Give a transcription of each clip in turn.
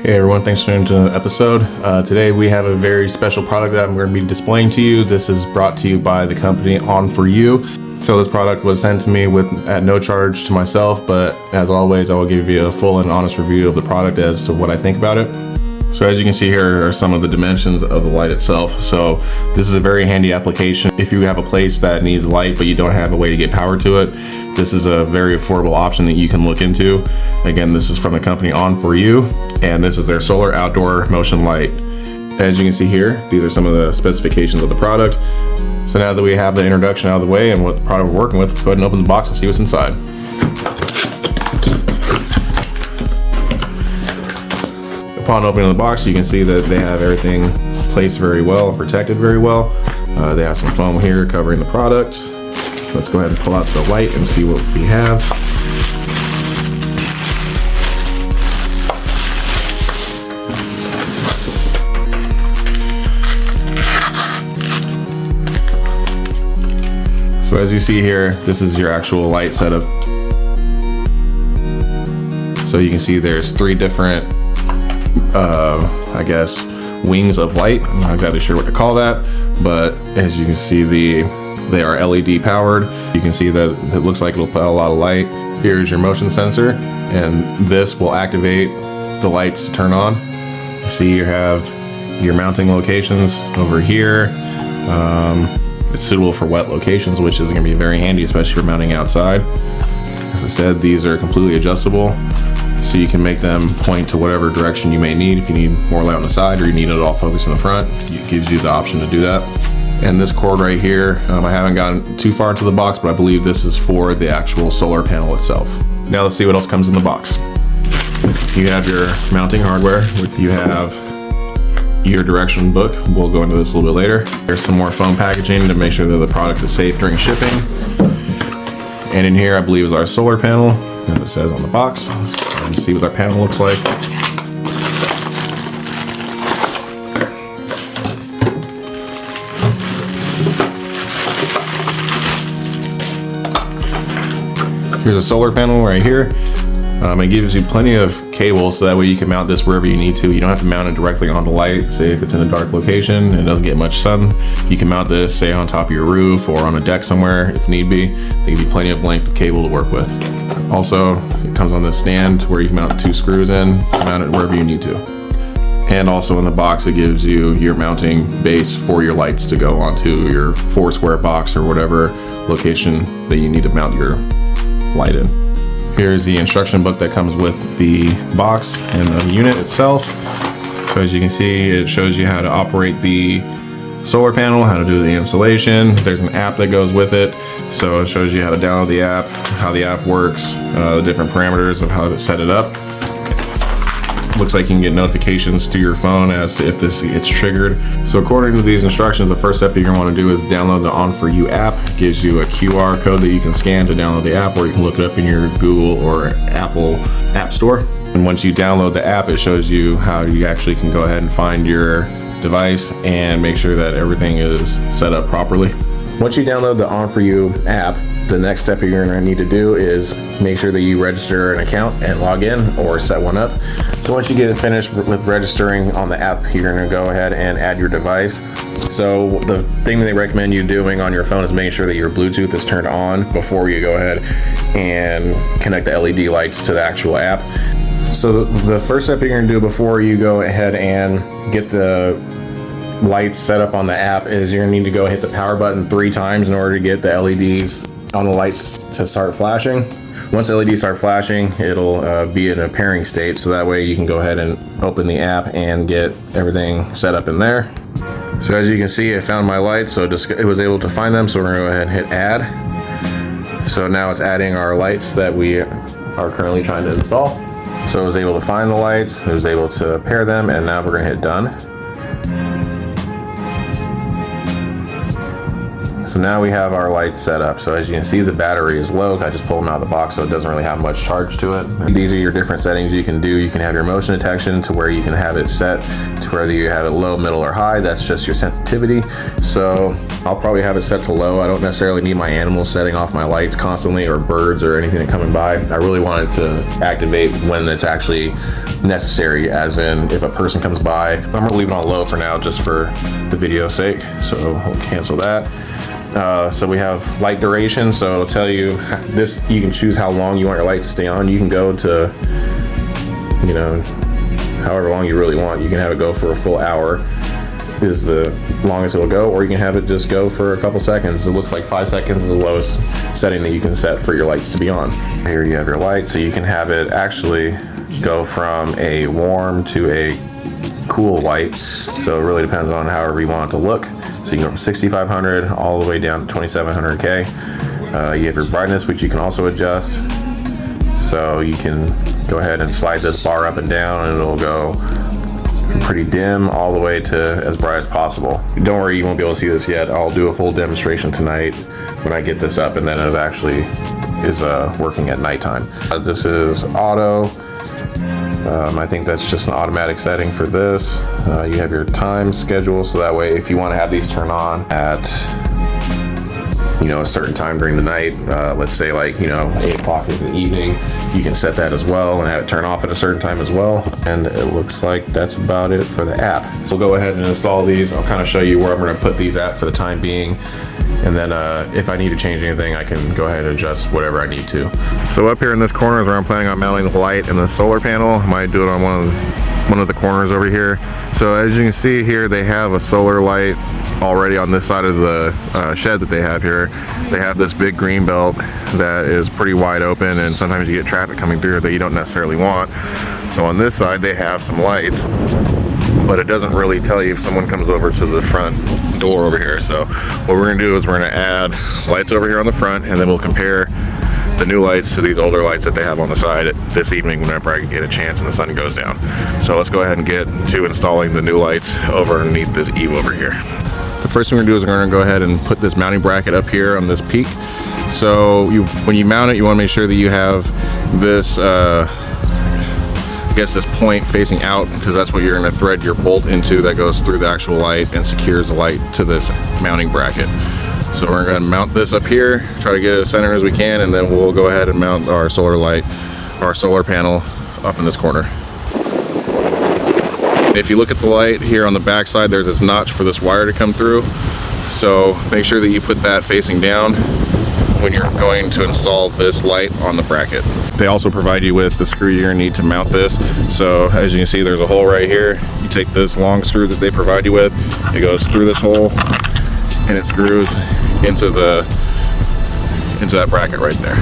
Hey everyone, thanks for tuning into the episode. Today we have a very special product that I'm going to be displaying to you. This is brought to you by the company ONFORU. So this product was sent to me at no charge to myself, but as always I will give you a full and honest review of the product as to what I think about it. So as you can see, here are some of the dimensions of the light itself. So this is a very handy application if you have a place that needs light but you don't have a way to get power to it. This is a very affordable option that you can look into. Again, this is from the company ONFORU, and this is their solar outdoor motion light. As you can see here, these are some of the specifications of the product. So now that we have the introduction out of the way and what the product we're working with, let's go ahead and open the box and see what's inside. Upon opening the box, you can see that they have everything placed very well and protected very well. They have some foam here covering the product. Let's go ahead and pull out the light and see what we have. So as you see here, this is your actual light setup. So you can see there's three different I guess wings of light. I'm not exactly sure what to call that, but as you can see, they are LED powered. You can see that it looks like it'll put a lot of light. Here's your motion sensor, and this will activate the lights to turn on. You see you have your mounting locations over here. It's suitable for wet locations, which is going to be very handy, especially for mounting outside. As I said, these are completely adjustable, so you can make them point to whatever direction you may need. If you need more light on the side or you need it all focused in the front, it gives you the option to do that. And this cord right here, I haven't gotten too far into the box, but I believe this is for the actual solar panel itself. Now let's see what else comes in the box. You have your mounting hardware. You have your direction book. We'll go into this a little bit later. There's some more foam packaging to make sure that the product is safe during shipping. And in here, I believe, is our solar panel, as it says on the box. Let's see what our panel looks like. Here's a solar panel right here. It gives you plenty of cables, so that way you can mount this wherever you need to. You don't have to mount it directly on the light. Say if it's in a dark location and it doesn't get much sun, you can mount this, say, on top of your roof or on a deck somewhere if need be. They give you plenty of length of cable to work with. Also, it comes on this stand where you can mount 2 screws in, mount it wherever you need to. And also in the box, it gives you your mounting base for your lights to go onto your 4-square box or whatever location that you need to mount your light in. Here's the instruction book that comes with the box and the unit itself. So as you can see, it shows you how to operate the solar panel, how to do the installation. There's an app that goes with it. So it shows you how to download the app, how the app works, the different parameters of how to set it up. Looks like you can get notifications to your phone as to if this gets triggered. So according to these instructions, the first step you're going to want to do is download the ONFORU app. It gives you a QR code that you can scan to download the app, or you can look it up in your Google or Apple App Store. And once you download the app, it shows you how you actually can go ahead and find your device and make sure that everything is set up properly. Once you download the ONFORU app, the next step you're going to need to do is make sure that you register an account and log in or set one up. So once you get finished with registering on the app, you're going to go ahead and add your device. So the thing that they recommend you doing on your phone is making sure that your Bluetooth is turned on before you go ahead and connect the LED lights to the actual app. So the first step you're going to do before you go ahead and get the lights set up on the app is you're going to need to go hit the power button 3 times in order to get the LEDs on the lights to start flashing. Once the LEDs start flashing, it'll be in a pairing state, so that way you can go ahead and open the app and get everything set up in there. So as you can see, I found my lights, so it was able to find them, so we're going to go ahead and hit add. So now it's adding our lights that we are currently trying to install. So it was able to find the lights, it was able to pair them, and now we're going to hit done. So now we have our lights set up. So as you can see, the battery is low. I just pulled them out of the box so it doesn't really have much charge to it. These are your different settings you can do. You can have your motion detection to where you can have it set to whether you have it low, middle, or high. That's just your sensitivity. So I'll probably have it set to low. I don't necessarily need my animals setting off my lights constantly, or birds or anything that coming by. I really want it to activate when it's actually necessary, as in if a person comes by. I'm gonna leave it on low for now just for the video's sake, so we'll cancel that. So we have light duration, so it'll tell you this. You can choose how long you want your lights to stay on. You can go to, you know, however long you really want. You can have it go for a full hour is the longest it'll go, or you can have it just go for a couple seconds. It looks like 5 seconds is the lowest setting that you can set for your lights to be on. Here you have your light, so you can have it actually go from a warm to a cool light. So it really depends on however you want it to look. So you can go from 6500 all the way down to 2700K. You have your brightness, which you can also adjust. So you can go ahead and slide this bar up and down, and it'll go from pretty dim all the way to as bright as possible. Don't worry, you won't be able to see this yet. I'll do a full demonstration tonight when I get this up, and then it actually is working at nighttime. This is auto. I think that's just an automatic setting for this. You have your time schedule, so that way if you want to have these turn on at, you know, a certain time during the night, let's say like, you know, 8 o'clock in the evening, you can set that as well and have it turn off at a certain time as well. And it looks like that's about it for the app. So we'll go ahead and install these. I'll kind of show you where I'm going to put these at for the time being. And then if I need to change anything, I can go ahead and adjust whatever I need to. So up here in this corner is where I'm planning on mounting the light and the solar panel. I might do it on one of the corners over here. So as you can see here, they have a solar light already on this side of the shed that they have here. They have this big green belt that is pretty wide open, and sometimes you get traffic coming through that you don't necessarily want. So on this side they have some lights, but it doesn't really tell you if someone comes over to the front door over here. So what we're gonna do is we're gonna add lights over here on the front, and then we'll compare the new lights to these older lights that they have on the side this evening whenever I get a chance and the sun goes down. So let's go ahead and get to installing the new lights over underneath this eave over here. The first thing we're gonna do is we're gonna go ahead and put this mounting bracket up here on this peak. So when you mount it, you wanna make sure that you have this this point facing out, because that's what you're going to thread your bolt into that goes through the actual light and secures the light to this mounting bracket. So we're going to mount this up here, try to get it as center as we can, and then we'll go ahead and mount our solar light, our solar panel up in this corner. If you look at the light here on the back side, there's this notch for this wire to come through. So make sure that you put that facing down when you're going to install this light on the bracket. They also provide you with the screw you're gonna need to mount this. So as you can see, there's a hole right here. You take this long screw that they provide you with, it goes through this hole and it screws into that bracket right there.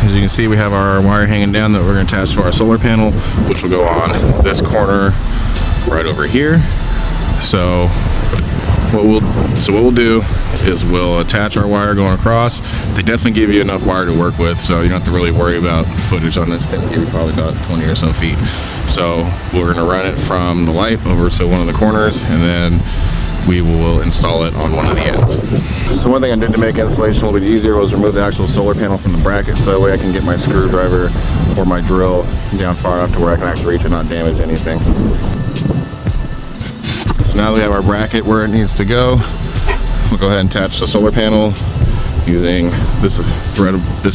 As you can see, we have our wire hanging down that we're going to attach to our solar panel, which will go on this corner right over here. So what we'll do is we'll attach our wire going across. They definitely give you enough wire to work with, so you don't have to really worry about footage on this thing. Give you probably about 20 or so feet. So we're going to run it from the light over to one of the corners, and then we will install it on one of the ends. So one thing I did to make installation a little bit easier was remove the actual solar panel from the bracket, so that way I can get my screwdriver or my drill down far enough to where I can actually reach and not damage anything. So now that we have our bracket where it needs to go, we'll go ahead and attach the solar panel using this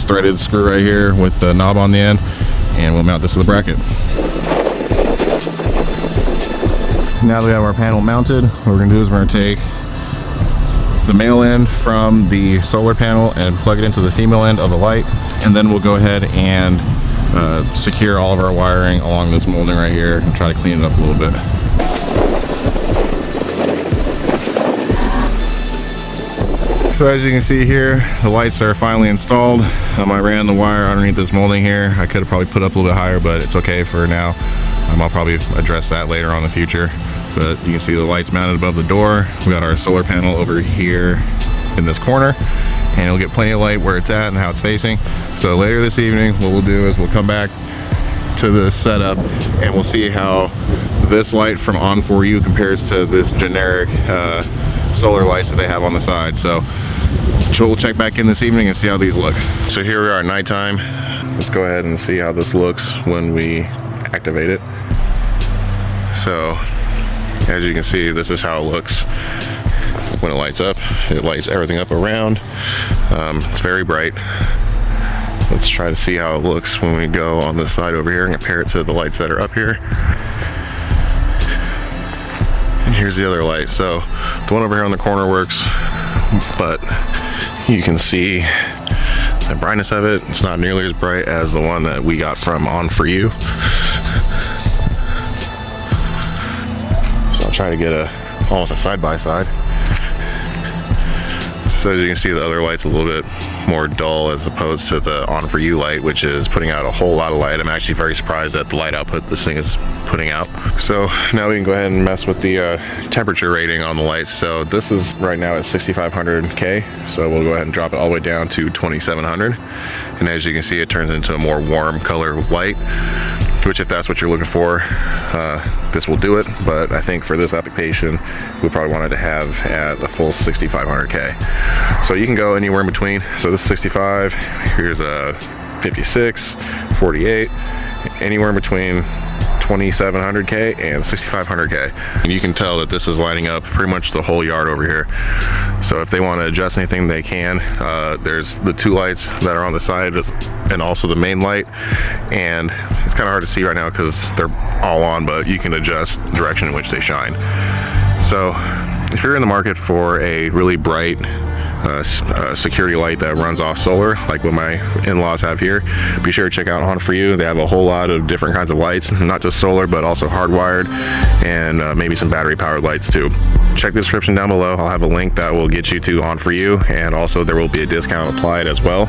threaded screw right here with the knob on the end, and we'll mount this to the bracket. Now that we have our panel mounted, what we're going to do is we're going to take the male end from the solar panel and plug it into the female end of the light, and then we'll go ahead and secure all of our wiring along this molding right here and try to clean it up a little bit. So as you can see here, the lights are finally installed. I ran the wire underneath this molding here. I could have probably put up a little bit higher, but it's okay for now. I'll probably address that later on in the future. But you can see the lights mounted above the door. We got our solar panel over here in this corner, and it'll get plenty of light where it's at and how it's facing. So later this evening, what we'll do is we'll come back to the setup and we'll see how this light from ONFORU compares to this generic solar lights that they have on the side. So we'll check back in this evening and see how these look. So here we are at nighttime. Let's go ahead and see how this looks when we activate it. So as you can see, this is how it looks when it lights up. It lights everything up around. It's very bright. Let's try to see how it looks when we go on this side over here and compare it to the lights that are up here. And here's the other light. So the one over here on the corner works, but you can see the brightness of it. It's not nearly as bright as the one that we got from ONFORU. So I'll try to get almost a side-by-side. So as you can see, the other light's a little bit more dull as opposed to the ONFORU light, which is putting out a whole lot of light. I'm actually very surprised at the light output this thing is putting out. So now we can go ahead and mess with the temperature rating on the lights. So this is right now at 6,500 K. So we'll go ahead and drop it all the way down to 2,700. And as you can see, it turns into a more warm color light, which if that's what you're looking for, this will do it. But I think for this application, we probably wanted to have at a full 6,500K. So you can go anywhere in between. So this is 65, here's a 56, 48, anywhere in between 2,700K and 6,500K. And you can tell that this is lighting up pretty much the whole yard over here. So if they want to adjust anything, they can. There's the two lights that are on the side and also the main light. And it's kind of hard to see right now because they're all on, but you can adjust the direction in which they shine. So if you're in the market for a really bright security light that runs off solar, like what my in-laws have here, be sure to check out ONFORU. They have a whole lot of different kinds of lights, not just solar, but also hardwired and maybe some battery powered lights too. Check the description down below. I'll have a link that will get you to ONFORU, and also there will be a discount applied as well.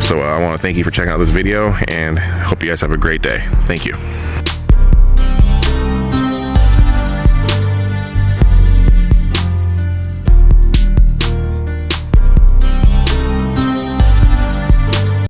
So I want to thank you for checking out this video and hope you guys have a great day. Thank you.